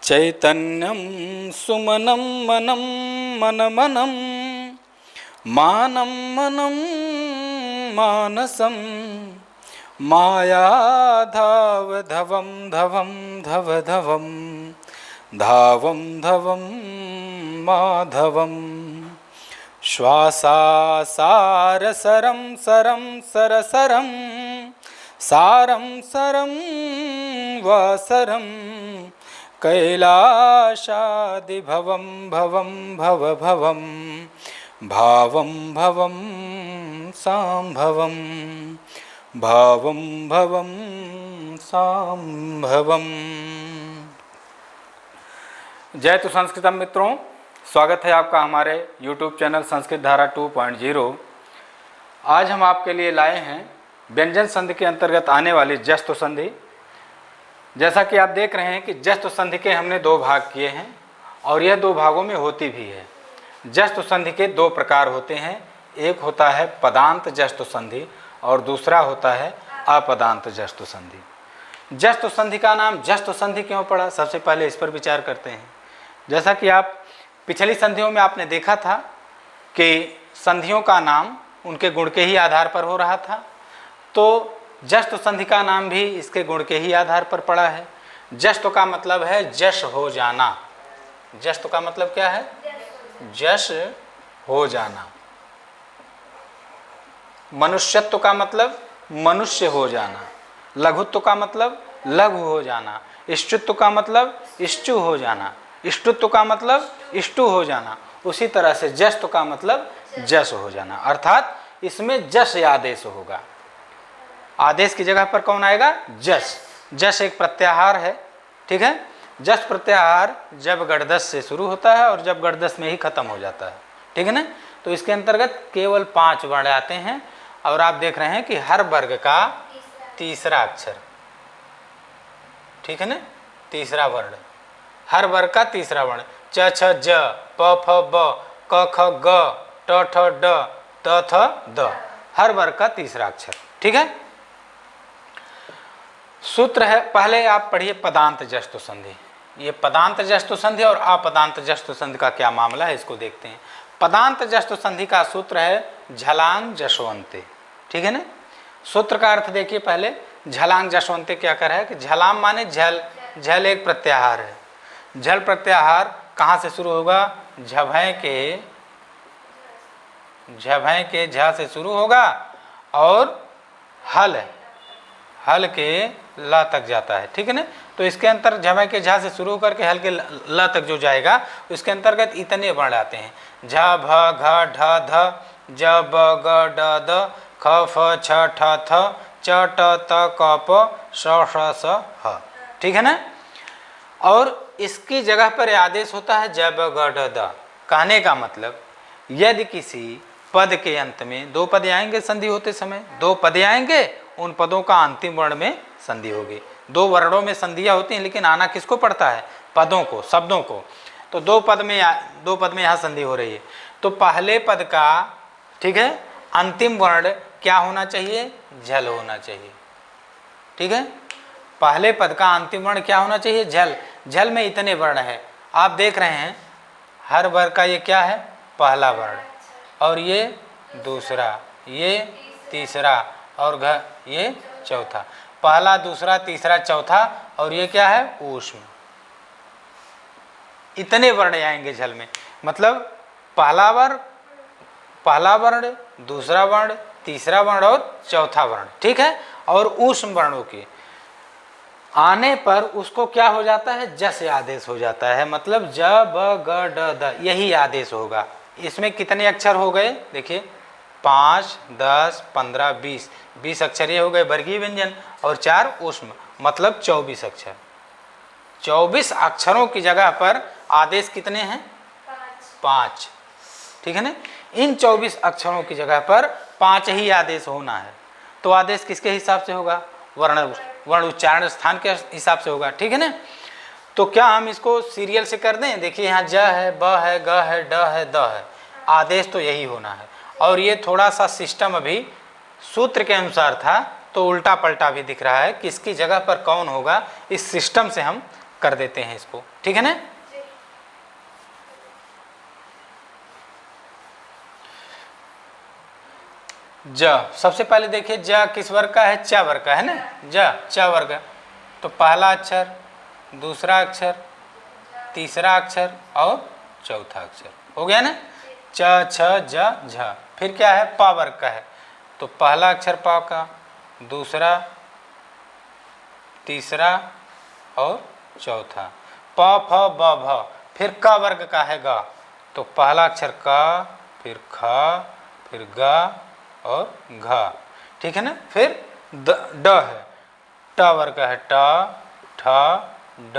चैतन्यं सुमनं मनं मनमनं मानं मनं मानसं मायाधावधवं धवं धवधवं धावं धवं माधवं श्वासासारसरं सरं सरसरं सारं सरं वासरं कैलाशादिभवं भवं भवभवं भावं भवं सांभवं भावं भवं सांभवं। जय तो संस्कृतम मित्रों, स्वागत है आपका हमारे YouTube चैनल संस्कृत धारा 2.0। आज हम आपके लिए लाए हैं व्यंजन संधि के अंतर्गत आने वाली जस्तु संधि। जैसा कि आप देख रहे हैं कि जस्तु संधि के हमने दो भाग किए हैं और यह दो भागों में होती भी है। जस्तु संधि के दो प्रकार होते हैं, एक होता है पदांत जस्तु संधि और दूसरा होता है अपदांत जस्तु संधि। जस्तु संधि का नाम जस्तु संधि क्यों पड़ा, सबसे पहले इस पर विचार करते हैं। जैसा कि आप पिछली संधियों में आपने देखा था कि संधियों का नाम उनके गुण के ही आधार पर हो रहा था, तो जस्तु संधि का नाम भी इसके गुण के ही आधार पर पड़ा है। जस्तु का मतलब है जश हो जाना। जस्तु का मतलब क्या है? जश हो जाना। मनुष्यत्व का मतलब मनुष्य हो जाना। लघुत्व का मतलब लघु हो जाना। इष्टुत्व का मतलब इष्टु हो जाना। इष्टुत्व का मतलब इष्टु हो जाना। उसी तरह से जस्तु का मतलब जस हो जाना, अर्थात इसमें जस आदेश होगा। आदेश की जगह पर कौन आएगा? जस। जस एक प्रत्याहार है, ठीक है। जस प्रत्याहार जब गणदस से शुरू होता है और जब गणदस में ही खत्म हो जाता है, ठीक है ना। तो इसके अंतर्गत केवल 5 वर्ण आते हैं और आप देख रहे हैं कि हर वर्ग का तीसरा अक्षर, ठीक है ना, तीसरा वर्ण, हर वर्ग का तीसरा वर्ण। च छ ज प फ ब क ख ग ट ठ ड त थ द, हर वर्ग का तीसरा अक्षर, ठीक है। सूत्र है, पहले आप पढ़िए पदांत जस्तु संधि। ये पदांत जस्तु संधि और अपदांत जस्तु संधि का क्या मामला है, इसको देखते हैं। पदांत जस्तु संधि का सूत्र है झलांग जशवंते, ठीक है ना। सूत्र का अर्थ देखिए पहले। झलांग जशवंते क्या कर रहा है कि झलाम माने झल, झल एक प्रत्याहार है। झल प्रत्याहार कहाँ से शुरू होगा? झभय के झ से शुरू होगा और हल के ल तक जाता है, ठीक है ना। तो इसके अंतर झभय के झ से शुरू करके हल के ल तक जो जाएगा उसके अंतर्गत इतने वर्ण आते हैं। झ भ घ ढ ध ज ब ग ड द ख फ छ ठ थ च ट त क प श ष स ह, ठीक है ना। और इसकी जगह पर आदेश होता है ज ब ग ड द। कहने का मतलब यदि किसी पद के अंत में 2 पद आएंगे, संधि होते समय 2 पद आएंगे, उन पदों का अंतिम वर्ण में संधि होगी। 2 वर्णों में संधियां होती हैं, लेकिन आना किसको पड़ता है? पदों को, शब्दों को। तो 2 पद में यहाँ संधि हो रही है। तो पहले पद का, ठीक है, अंतिम वर्ण क्या होना चाहिए? झल होना चाहिए, ठीक है। पहले पद का अंतिम वर्ण क्या होना चाहिए? झल। झल में इतने वर्ण है, आप देख रहे हैं। हर वर्ग का ये क्या है? पहला वर्ण, और ये दूसरा, ये तीसरा, और घ ये चौथा। पहला, दूसरा, तीसरा, चौथा, और ये क्या है? ऊष्म। इतने वर्ण आएंगे झल में। मतलब पहला वर्ण, दूसरा वर्ण, तीसरा वर्ण और चौथा वर्ण, ठीक है। और ऊष्म वर्णों के आने पर उसको क्या हो जाता है? जस आदेश हो जाता है। मतलब ज ब ग ड द, यही आदेश होगा। इसमें कितने अक्षर हो गए? देखिए 5, 10, 15, 20 अक्षर ये हो गए वर्गीय व्यंजन और 4 ऊष्म, मतलब 24 अक्षर। 24 अक्षरों की जगह पर आदेश कितने हैं? 5, ठीक है ना। इन 24 अक्षरों की जगह पर 5 ही आदेश होना है। तो आदेश किसके हिसाब से होगा? वर्ण उच्चारण स्थान के हिसाब से होगा, ठीक है ना। तो क्या हम इसको सीरियल से कर दें? देखिए यहाँ ज है, ब है, ग है, ड है, द है। आदेश तो यही होना है। और ये थोड़ा सा सिस्टम अभी सूत्र के अनुसार था, तो उल्टा पलटा भी दिख रहा है। किसकी जगह पर कौन होगा, इस सिस्टम से हम कर देते हैं इसको, ठीक है ना। ज, सबसे पहले देखिए ज किस वर्ग का है, च वर्ग का है ना, च वर्ग। तो पहला अक्षर, दूसरा अक्षर, तीसरा अक्षर और चौथा अक्षर, हो गया ना। च छ ज झ। फिर क्या है, प वर्ग का है, तो पहला अक्षर प का, दूसरा, तीसरा और चौथा, प फ ब भ। फिर क वर्ग का है ग, तो पहला अक्षर क, फिर ख, फिर ग और घ, ठीक है ना। फिर ड है, ट वर्ग का है, ट, ठ, ड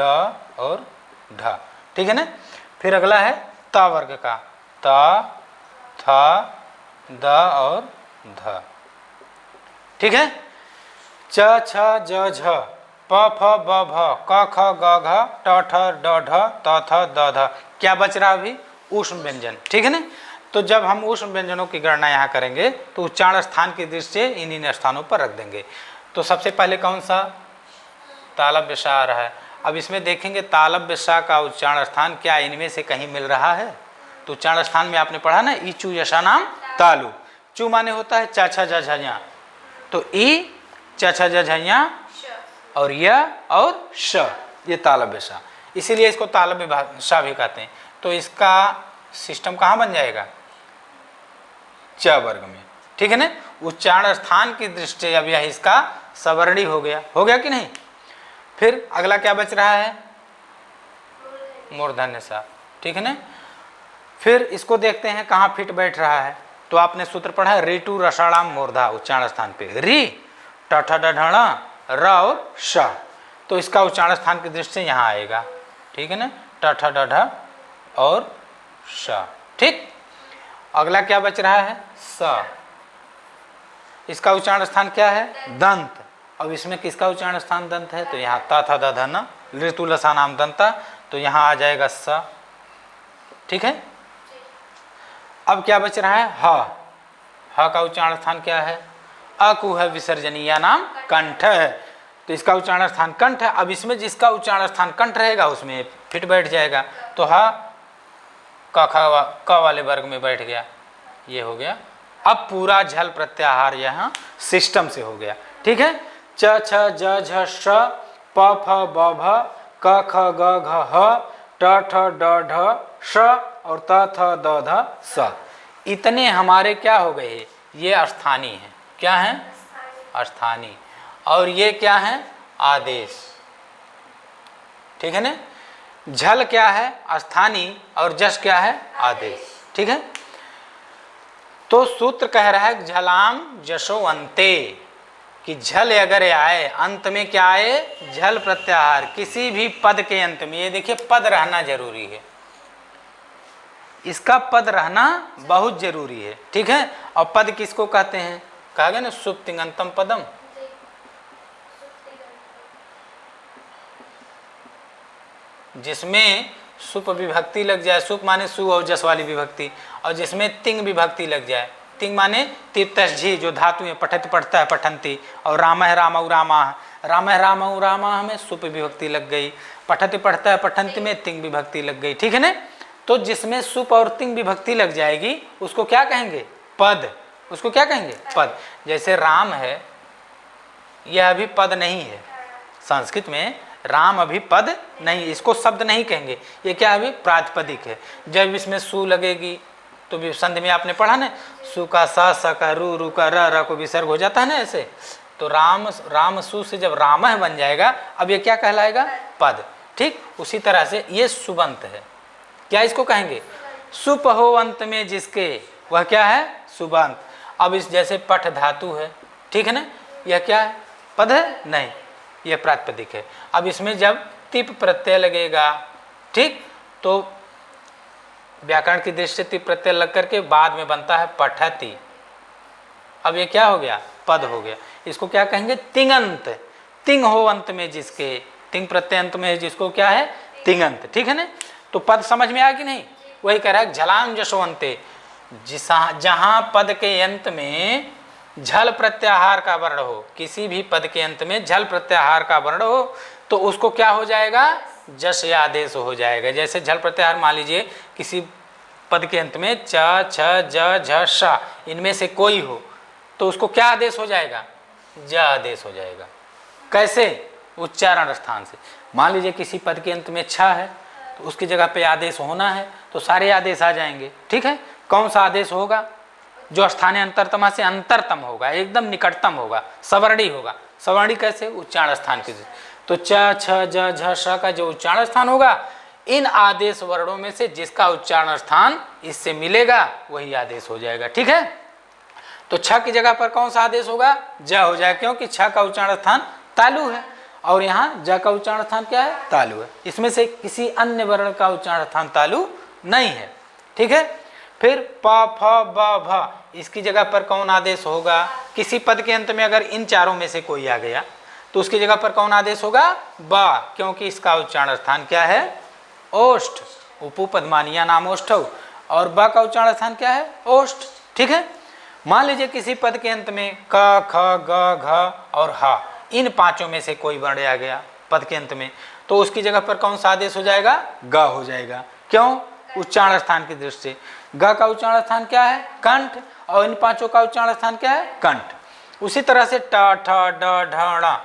और ढ, ठीक है ना। फिर अगला है त वर्ग का, त, थ, द और ध, ठीक है। च छ ज झ, प फ ब भ, क ख ग घ, ट ठ ड ढ, त थ द ध। क्या बच रहा अभी, ऊष्म व्यंजन, ठीक है ना। तो जब हम ऊष्म व्यंजनों की गणना यहाँ करेंगे तो उच्चारण स्थान की दृष्टि से इन स्थानों पर रख देंगे। तो सबसे पहले कौन सा, तालव्य सा आ रहा है। अब इसमें देखेंगे तालव्य सा का उच्चारण स्थान क्या इनमें से कहीं मिल रहा है। तो उच्चारण स्थान में आपने पढ़ा ना, ई चू यशा नाम तालु। चू माने होता है चा छा झा झा, तो ई चा छा झा झा और य और श, ये तालव्य सा, इसीलिए इसको तालव्य सा भी कहते हैं। तो इसका सिस्टम कहाँ बन जाएगा, च वर्ग में, ठीक है ना। उच्चारण स्थान की दृष्टि से अब यह इसका सवर्णी हो गया कि नहीं। फिर अगला क्या बच रहा है, मूर्धन्य सा, ठीक है ना। फिर इसको देखते हैं कहाँ फिट बैठ रहा है। तो आपने सूत्र पढ़ा है, ऋतु रसाणाम मूर्धा, उच्चारण स्थान पे री, ट ठ ड ढ र और श। तो इसका उच्चारण स्थान की दृष्टि से यहाँ आएगा, ठीक है ना, ट ठ ड ढ और श, ठीक। अगला क्या बच रहा है, स। इसका उच्चारण स्थान क्या है, दंत। अब इसमें किसका उच्चारण स्थान दंत है, तो यहाँ ता था दा धा न, ऋतु लसा नाम दंता, तो यहाँ आ जाएगा स, ठीक है। अब क्या बच रहा है, ह। ह का उच्चारण स्थान क्या है, अकु है विसर्जनीय नाम कंठ है, तो इसका उच्चारण स्थान कंठ है। अब इसमें जिसका उच्चारण स्थान कंठ रहेगा उसमें फिट बैठ जाएगा, तो ह क वाले वर्ग में बैठ गया, ये हो गया। अब पूरा झल प्रत्याहार यहाँ सिस्टम से हो गया, ठीक है। च छ ज झ श, प फ ब भ, क ख ग घ ह, ट ठ ड ढ श और त थ द ध स। इतने हमारे क्या हो गए, ये अस्थानी है, क्या है, अस्थानी, और ये क्या है, आदेश, ठीक है ना। झल क्या है, अस्थानी, और जश क्या है, आदेश, ठीक है। तो सूत्र कह रहा है झलाम जशो अंते, कि झल अगर आए अंत में क्या आए, झल प्रत्याहार, किसी भी पद के अंत में, ये देखिए पद रहना जरूरी है, इसका पद रहना बहुत जरूरी है, ठीक है। और पद किसको कहते हैं, कहा गया ना सुप्तिंगंतम पदम, जिसमें सुप विभक्ति लग जाए, सुप माने सु और जस वाली विभक्ति, और जिसमें तिंग विभक्ति लग जाए, तिंग माने तीर्थी जो धातु है, पठत पढ़ता है पठंती, और राम है राम रामा, राम है राम रामा हमें सुप विभक्ति लग गई, पठत पढ़ता है पठंती में तिंग विभक्ति लग गई, ठीक है ना। तो जिसमें सुप और तिंग विभक्ति लग जाएगी उसको क्या कहेंगे, पद, उसको क्या कहेंगे, पद। जैसे राम है, यह अभी पद नहीं है, संस्कृत में राम अभी पद नहीं, इसको शब्द नहीं कहेंगे, ये क्या अभी प्रातिपदिक है। जब इसमें सु लगेगी तो भी संधि में आपने पढ़ा ना, सु का स का रू का र को विसर्ग हो जाता है ना ऐसे। तो राम राम सु से जब रामह बन जाएगा, अब ये क्या कहलाएगा, पद, ठीक। उसी तरह से ये सुबंत है, क्या इसको कहेंगे, सुप हो अंत में जिसके, वह क्या है, सुबंत। अब इस जैसे पठ धातु है, ठीक है ना, यह क्या है, पद है, नहीं, यह प्रातिपदिक है। अब इसमें जब तिप प्रत्यय लगेगा, ठीक, तो व्याकरण की दृष्टि से तिप प्रत्यय लग करके बाद में बनता है पठति, अब ये क्या हो गया, पद हो गया। इसको क्या कहेंगे, तिंगंत, तिंग हो अंत में जिसके, तिंग प्रत्यय अंत में जिसको क्या है, तिंगंत, ठीक है ना। तो पद समझ में आया कि नहीं, वही कह रहा है झलाम जशोवंते, जहां पद के अंत में झल प्रत्याहार का वर्ण हो, किसी भी पद के अंत में झल प्रत्याहार का वर्ण हो, तो उसको क्या हो जाएगा, जश या आदेश हो जाएगा। जैसे झल प्रत्याहार मान लीजिए किसी पद के अंत में च छ ज झ श इनमें से कोई हो तो उसको क्या आदेश हो जाएगा? ज आदेश हो जाएगा। कैसे? उच्चारण स्थान से। मान लीजिए किसी पद के अंत में छ है तो उसकी जगह पे आदेश होना है तो सारे आदेश आ जाएंगे। ठीक है, कौन सा आदेश होगा? जो स्थानीय अंतरतमा से अंतरतम होगा, एकदम निकटतम होगा, सवर्णी होगा। सवर्णी कैसे? उच्चारण स्थान के। तो च छ ज झ श का जो उच्चारण स्थान होगा, इन आदेश वर्णों में से जिसका उच्चारण स्थान इससे मिलेगा वही आदेश हो जाएगा। ठीक है, तो छ की जगह पर कौन सा आदेश होगा? ज हो जाएगा, क्योंकि छ का उच्चारण स्थान तालु है और यहाँ ज का उच्चारण स्थान क्या है? तालु है। इसमें से किसी अन्य वर्ण का उच्चारण स्थान तालु नहीं है। ठीक है, फिर प फ ब भ इसकी जगह पर कौन आदेश होगा? किसी पद के अंत में अगर इन चारों में से कोई आ गया तो उसकी जगह पर कौन आदेश होगा? ब, क्योंकि इसका उच्चारण स्थान क्या है? ओष्ठ। उपपदमानिया नाम ओष्ठौ, और ब का उच्चारण स्थान क्या है? ओष्ठ। ठीक है, मान लीजिए किसी पद के अंत में क ख ग घ और ह इन पांचों में से कोई वर्ण आ गया पद के अंत में तो उसकी जगह पर कौन सा आदेश हो जाएगा? ग हो जाएगा। क्यों? उच्चारण स्थान की दृष्टि से। ग का उच्चारण स्थान क्या है? कंठ, और इन पांचों का उच्चारण स्थान क्या है? कंठ। उसी तरह से ट ठ ड ढ ण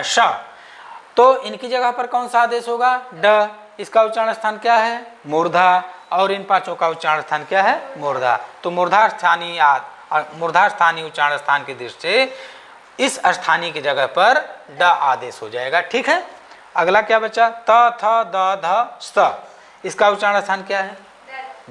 श, तो इनकी जगह पर कौन सा आदेश होगा? ड। इसका उच्चारण स्थान क्या है? मूर्धा, और इन पांचों का उच्चारण स्थान क्या है? मूर्धा। तो मूर्धा स्थानीय उच्चारण स्थान की दृष्टि से इस स्थानीय की जगह पर ड आदेश हो जाएगा। ठीक है, अगला क्या बचा? त थ द ध स, इसका उच्चारण स्थान क्या है?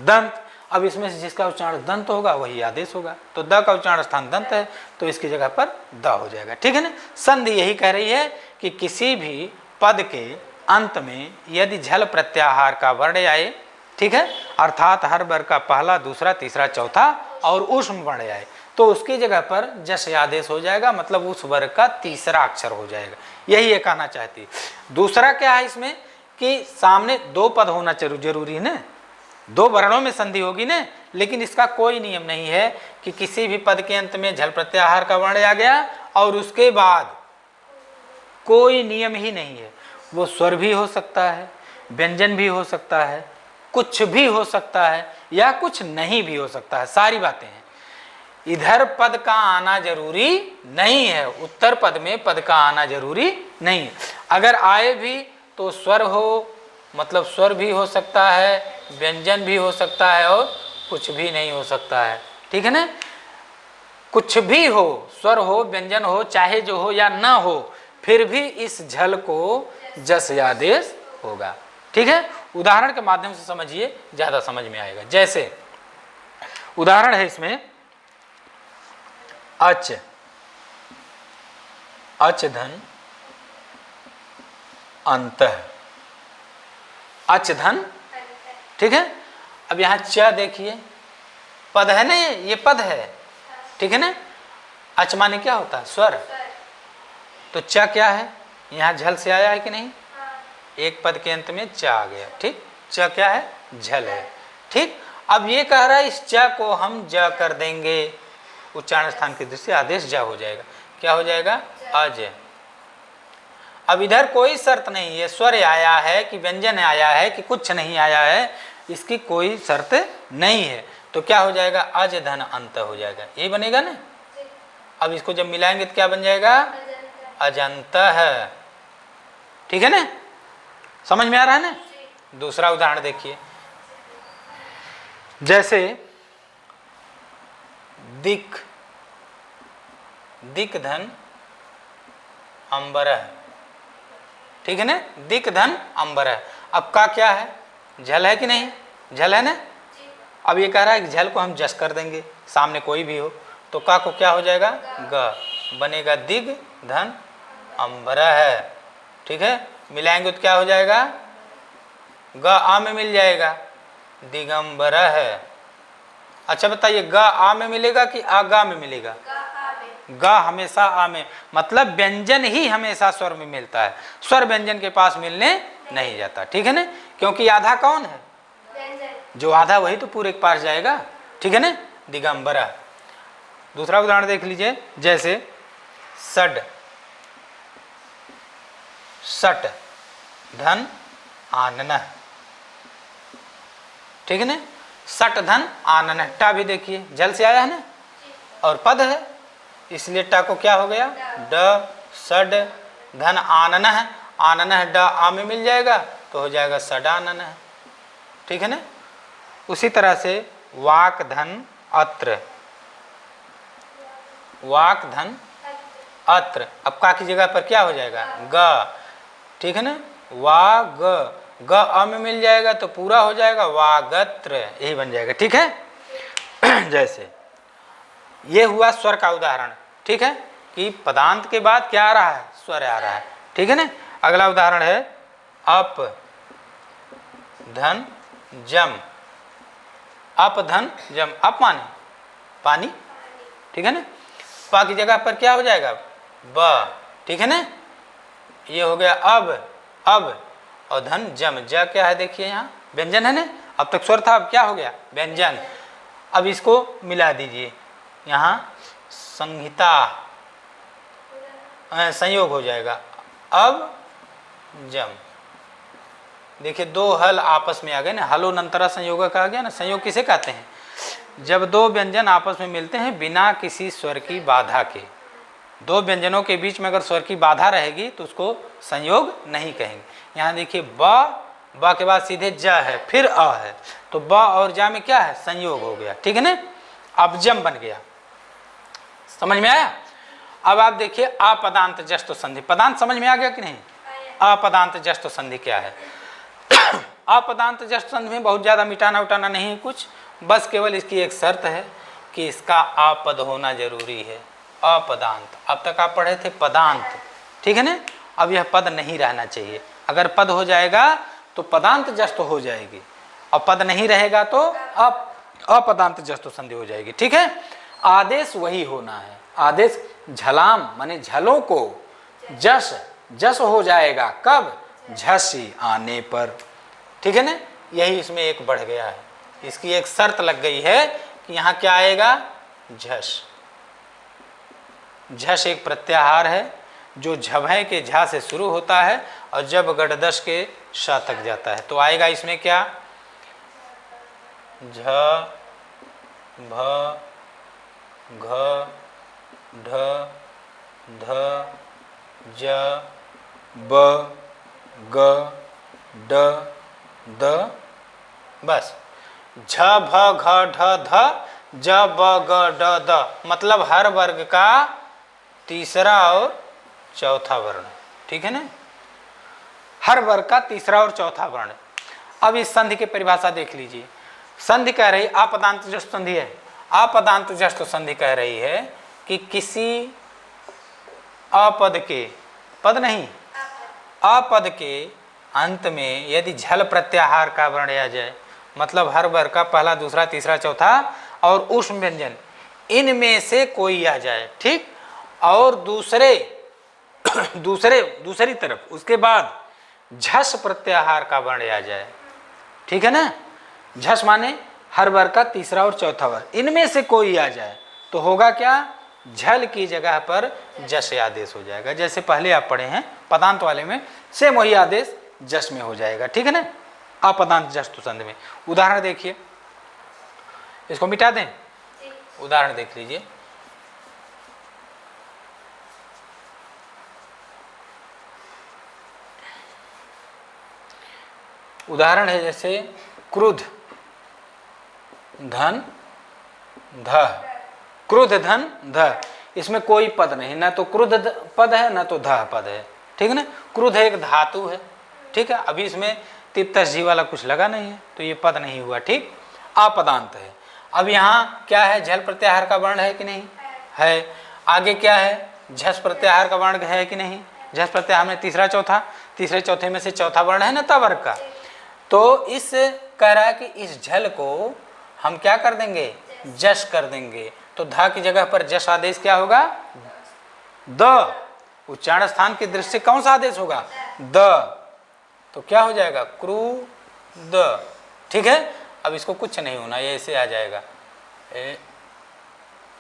दंत। अब इसमें से जिसका उच्चारण दंत होगा वही आदेश होगा। तो द का उच्चारण स्थान दंत है तो इसकी जगह पर द हो जाएगा। ठीक है ना, संधि यही कह रही है कि किसी भी पद के अंत में यदि झल प्रत्याहार का वर्ण आए, ठीक है, अर्थात हर वर्ग का पहला, दूसरा, तीसरा, चौथा और ऊष्म वर्ण आए तो उसकी जगह पर जश आदेश हो जाएगा, मतलब उस वर्ग का तीसरा अक्षर हो जाएगा। यही ये कहना चाहती है। दूसरा क्या है इसमें कि सामने दो पद होना जरूरी है ना, दो वर्णों में संधि होगी ना, लेकिन इसका कोई नियम नहीं है कि किसी भी पद के अंत में झल प्रत्याहार का वर्ण आ गया और उसके बाद कोई नियम ही नहीं है। वो स्वर भी हो सकता है, व्यंजन भी हो सकता है, कुछ भी हो सकता है या कुछ नहीं भी हो सकता है, सारी बातें हैं। इधर पद का आना जरूरी नहीं है, उत्तर पद में पद का आना जरूरी नहीं है। अगर आए भी तो स्वर हो, मतलब स्वर भी हो सकता है, व्यंजन भी हो सकता है और कुछ भी नहीं हो सकता है। ठीक है ना, कुछ भी हो, स्वर हो, व्यंजन हो, चाहे जो हो या ना हो, फिर भी इस झल को जस आदेश होगा। ठीक है, उदाहरण के माध्यम से समझिए, ज्यादा समझ में आएगा। जैसे उदाहरण है इसमें अच, अच धन अंतः, अच धन। ठीक है, अब यहाँ च देखिए, पद है ना, ये पद है। ठीक है ना, अच माने क्या होता है? स्वर। तो च क्या है? यहाँ झल से आया है कि नहीं? एक पद के अंत में च आ गया। ठीक, च क्या है? झल है। ठीक, अब ये कह रहा है इस च को हम ज कर देंगे, उच्चारण स्थान की दृष्टि से आदेश ज हो जाएगा। क्या हो जाएगा? अज। अब इधर कोई शर्त नहीं है, स्वर आया है कि व्यंजन आया है कि कुछ नहीं आया है, इसकी कोई शर्त नहीं है। तो क्या हो जाएगा? अज धन अंत हो जाएगा, ये बनेगा ना। अब इसको जब मिलाएंगे तो क्या बन जाएगा? अजंत है। ठीक है ना, समझ में आ रहा है ना। दूसरा उदाहरण देखिए, जैसे दिक, दिक धन अंबरः। ठीक है ना, दिक धन अंबरः। अब का क्या है? झल है कि नहीं? झल है ना। अब ये कह रहा है कि झल को हम जस कर देंगे, सामने कोई भी हो, तो का को क्या हो जाएगा? ग बनेगा, दिग धन अंबरः। ठीक है, मिलाएंगे तो क्या हो जाएगा? ग आ में मिल जाएगा, दिगंबरः। अच्छा बताइए, ग आ में मिलेगा कि आ गा में मिलेगा? ग हमेशा आ में, मतलब व्यंजन ही हमेशा स्वर में मिलता है, स्वर व्यंजन के पास मिलने नहीं जाता। ठीक है ना, क्योंकि आधा कौन है? जो आधा वही तो पूरे के पास जाएगा। ठीक है ना, दिगंबरा। दूसरा उदाहरण देख लीजिए, जैसे सड, सट धन आनन, ठीक है ना। सट धन आनन, टा भी देखिए जल से आया है ना और पद है, इसलिए टा को क्या हो गया, ड सड धन आनन है, आनन है ड आ में मिल जाएगा तो हो जाएगा सडानन है, ठीक है ना। उसी तरह से वाक धन अत्र, वाक धन अत्र, अब का की जगह पर क्या हो जाएगा, ग, ठीक है ना। वा ग अ में मिल जाएगा तो पूरा हो जाएगा वागत्र, यही बन जाएगा, ठीक है। जैसे ये हुआ स्वर का उदाहरण, ठीक है, कि पदांत के बाद क्या आ रहा है, स्वर आ रहा है, ठीक है ना। अगला उदाहरण है अप धन जम, अप धन जम, अप माने पानी, ठीक है ना। पा की जगह पर क्या हो जाएगा, ब, ठीक है ना। ये हो गया अब और धन जम, ज क्या है देखिए यहाँ व्यंजन है ना, अब तक स्वर था, अब क्या हो गया व्यंजन। अब इसको मिला दीजिए, यहाँ संहिता संयोग हो जाएगा, अब जम, देखिए दो हल आपस में आ गए ना, हलो नंतरा संयोग का आ गया ना। संयोग किसे कहते हैं, जब दो व्यंजन आपस में मिलते हैं बिना किसी स्वर की बाधा के, दो व्यंजनों के बीच में अगर स्वर की बाधा रहेगी तो उसको संयोग नहीं कहेंगे। यहाँ देखिए ब के बाद सीधे ज है, फिर अ है, तो ब और जा में क्या है, संयोग हो गया, ठीक है ना। अब जम बन गया, समझ में आया। अब आप देखिए अपदांत जस्तो संधि, पदांत समझ में आ गया कि नहीं, अपदांत जस्तो संधि क्या है। अपदांत जस्तो संधि में बहुत ज़्यादा मिटाना उटाना नहीं है कुछ, बस केवल इसकी एक शर्त है कि इसका आपद होना जरूरी है, अपदांत। अब तक आप पढ़े थे पदांत, ठीक है ना, अब यह पद नहीं रहना चाहिए, अगर पद हो जाएगा तो पदांत जस्तो हो जाएगी और पद नहीं रहेगा तो अपदांत जस्तो संधि हो जाएगी, ठीक है। आदेश वही होना है, आदेश झलाम माने झलों को जस जस हो जाएगा, कब, झसी आने पर, ठीक है ना। यही इसमें एक बढ़ गया है, इसकी एक शर्त लग गई है कि यहाँ क्या आएगा, झस। झस एक प्रत्याहार है जो झभय के झा से शुरू होता है और जब गडदश के श तक जाता है तो आएगा इसमें क्या, झ भ घ ढ ध ज ब ग ड द, बस झ भ घ ढ ध ज ब ग ड द, मतलब हर वर्ग का तीसरा और चौथा वर्ण, ठीक है ना, हर वर्ग का तीसरा और चौथा वर्ण। अब इस संधि की परिभाषा देख लीजिए, संधि कह रही अपदांत जस्त संधि है, अपदांत जस्त संधि कह रही है कि किसी अपद के, पद नहीं, अपद के अंत में यदि झल प्रत्याहार का वर्ण आ जाए, मतलब हर वर्ग का पहला दूसरा तीसरा चौथा और ऊष्म व्यंजन इनमें से कोई आ जाए, ठीक, और दूसरी तरफ उसके बाद झस प्रत्याहार का वर्ण आ जाए, ठीक है ना। झस माने हर वर्ग का तीसरा और चौथा वर्ग, इनमें से कोई आ जाए तो होगा क्या, झल की जगह पर जस आदेश हो जाएगा, जैसे पहले आप पढ़े हैं पदांत वाले में, सेम वही आदेश जस में हो जाएगा, ठीक है ना। अपदांत जस्तु संधि में उदाहरण देखिए, इसको मिटा दें, उदाहरण देख लीजिए। उदाहरण है जैसे क्रुद्ध धन ध, क्रुद्ध धन ध, इसमें कोई पद नहीं, ना तो क्रुद्ध पद है ना तो ध पद है, ठीक है ना। क्रुद्ध एक धातु है, ठीक है, अभी इसमें तिप्तस जी वाला कुछ लगा नहीं है तो ये पद नहीं हुआ, ठीक, अपदांत है। अब यहाँ क्या है, झल प्रत्याहार का वर्ण है कि नहीं है, आगे क्या है, झस प्रत्याहार का वर्ण है कि नहीं, झस प्रत्याहार में तीसरा चौथा, तीसरे चौथे में से चौथा वर्ण है ना त वर्ग का, तो इस कह रहा है कि इस झल को हम क्या कर देंगे, जस कर देंगे, तो धा की जगह पर जस आदेश क्या होगा, द, उच्चारण स्थान की दृष्टि से कौन सा आदेश होगा, द, तो क्या हो जाएगा, क्रू द, ठीक है। अब इसको कुछ नहीं होना, ये ऐसे आ जाएगा,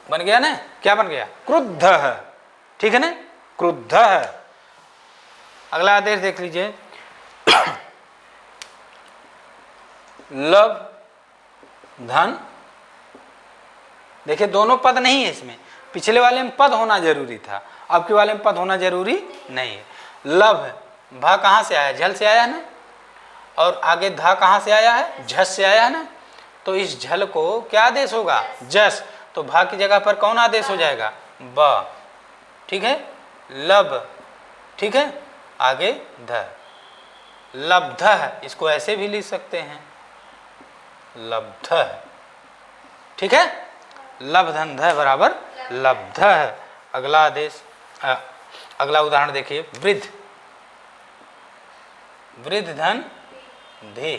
बन गया ना, क्या बन गया, क्रुद्ध है, ठीक है ना, क्रुद्ध है। अगला आदेश देख लीजिए, लब धन। देखिए दोनों पद नहीं है इसमें, पिछले वाले में पद होना जरूरी था, अब के वाले में पद होना जरूरी नहीं है। लब है, भा कहाँ से आया, झल से आया है ना, और आगे धा कहाँ से आया है, झस से आया है ना, तो इस झल को क्या आदेश होगा, जस, तो भा की जगह पर कौन आदेश हो जाएगा, ब, ठीक है, लब, ठीक है, आगे ध, लब्ध, इसको ऐसे भी लिख सकते हैं, लब्ध, ठीक है, लब्धन ध बराबर लब्ध। अगला आदेश, अगला उदाहरण देखिए, वृद्ध, वृद्ध धन धी,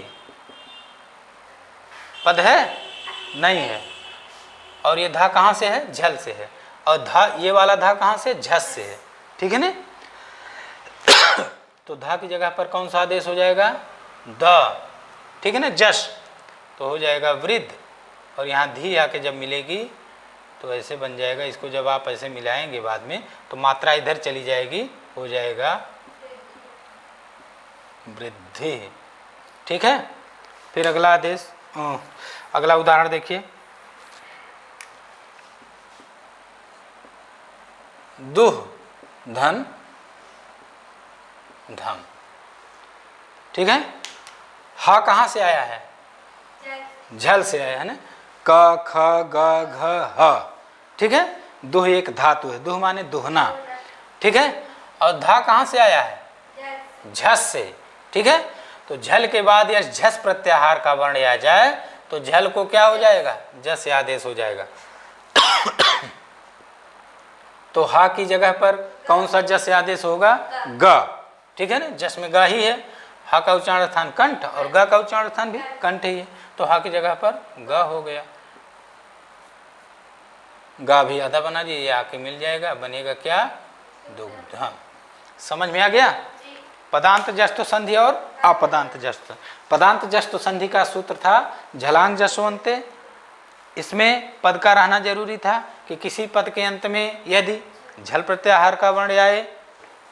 पद है नहीं है, और ये धा कहाँ से है, झल से है, और धा, ये वाला धा कहाँ से, झस से है, ठीक है ना। तो धा की जगह पर कौन सा आदेश हो जाएगा, द, ठीक है ना, जश, तो हो जाएगा वृद्ध, और यहाँ धी आके जब मिलेगी तो ऐसे बन जाएगा, इसको जब आप ऐसे मिलाएंगे बाद में तो मात्रा इधर चली जाएगी, हो जाएगा वृद्धि, ठीक है। फिर अगला आदेश, अगला उदाहरण देखिए, दुह धन धम, ठीक है। हा कहाँ से आया है, झल से आया है ना, क ख ग घ ह, ठीक है। दुह एक धातु है, दुह माने दुहना, ठीक है, और धा कहाँ से आया है, झस से, ठीक है। तो झल के बाद या झस प्रत्याहार का वर्ण आ जाए तो झल को क्या हो जाएगा, जस आदेश हो जाएगा। तो हा की जगह पर कौन सा जस आदेश होगा, ग, ठीक है ना, जस में ग ही है, हा का उच्चारण स्थान कंठ और ग का उच्चारण स्थान भी कंठ ही है, तो हा की जगह पर ग हो गया। गा भी आधा बना दीजिए, आके मिल जाएगा, बनेगा क्या, दुग्धम। समझ में आ गया। पदांत जस्तु संधि और अपदांत जस्तु। पदांत जस्तु संधि का सूत्र था झलांग जसवंते, इसमें पद का रहना जरूरी था कि किसी पद के अंत में यदि झल प्रत्याहार का वर्ण आए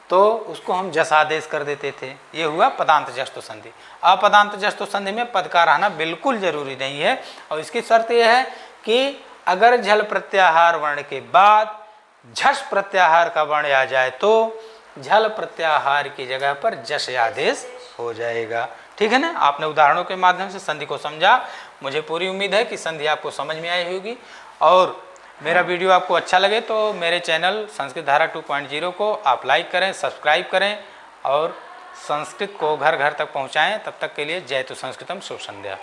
तो उसको हम जस आदेश कर देते थे, ये हुआ पदांत जस्तु संधि। अपदांत जस्तु संधि में पद का रहना बिल्कुल जरूरी नहीं है, और इसकी शर्त यह है कि अगर झल प्रत्याहार वर्ण के बाद झस प्रत्याहार का वर्ण आ जाए तो झल प्रत्याहार की जगह पर जस आदेश हो जाएगा, ठीक है ना। आपने उदाहरणों के माध्यम से संधि को समझा, मुझे पूरी उम्मीद है कि संधि आपको समझ में आई होगी, और मेरा वीडियो आपको अच्छा लगे तो मेरे चैनल संस्कृत धारा 2.0 को आप लाइक करें, सब्सक्राइब करें और संस्कृत को घर घर तक पहुंचाएं। तब तक के लिए जय तु संस्कृतम, शुभ संध्या।